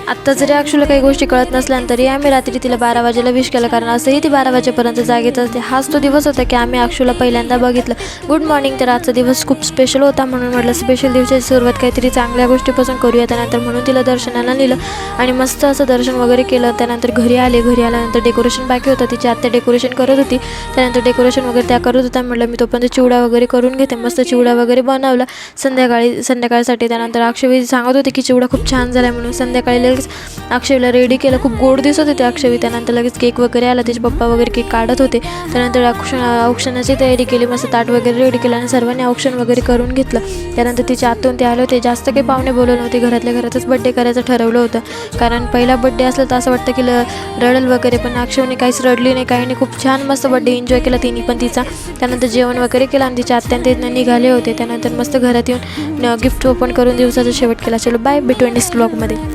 आत्ता जरी अक्षूला काही गोष्टी कळत नसल्या तरी आम्ही रात्री तिला 12 वाजेला विश केलं, कारण असंही ती 12 वाजेपर्यंत जागेच असते. हाच तो दिवस होता की आम्ही अक्षूला पहिल्यांदा बघितलं. Good morning. तर आजचा दिवस खूप स्पेशल होता, म्हणून म्हटलं स्पेशल दिवसाची सुरुवात काहीतरी चांगल्या गोष्टीपासून करूया. त्यानंतर म्हणून तिला दर्शनाला नेलं आणि मस्त असं दर्शन वगैरे केलं. त्यानंतर घरी आल्यानंतर डेकोरेशन बाकी होतं. तिची आत्या डेकोरेशन करत होती. त्यानंतर डेकोरेशन वगैरे त्या करत होत्या. म्हटलं मी तोपर्यंत चिवडा वगैरे करून घेते. मस्त चिवडा वगैरे बनवला संध्याकाळसाठी. त्यानंतर अक्षवी सांगत होती की चिवडा खूप छान झाला म्हणून. संध्याकाळी लगेच अक्षवीला रेडी केलं. खूप गोड दिसत होते अक्षवी. त्यानंतर लगेच केक वगैरे आला. तिचे पप्पा वगैरे केक काढत होते. त्यानंतर औक्षणाची तयारी केली. मस्त ताट वगैरे रेडी केलं आणि सर्वांनी औक्षण वगैरे करून घेतलं. त्यानंतर तिच्या आतून ते आले होते. जास्त काही पाहुणे बोलवले नव्हते. घरातल्या घरातच बड्डे करायचं ठरवलं होतं, कारण पहिला बड्डे असला तर असं वाटतं की रडल वगैरे, पण अक्षवने काहीच रडली नाही, काही नाही. खूप छान मस्त बड्डे एन्जॉय केला तिने पण तिचा. त्यानंतर जेवण वगैरे केलं आणि तिच्या आत्याने ते निघाले होते. त्यानंतर मस्त घरात येऊन गिफ्ट ओपन करून दिवसाचा शेवट केला. चलो बाय, भेटू नेक्स्ट ब्लॉगमध्ये.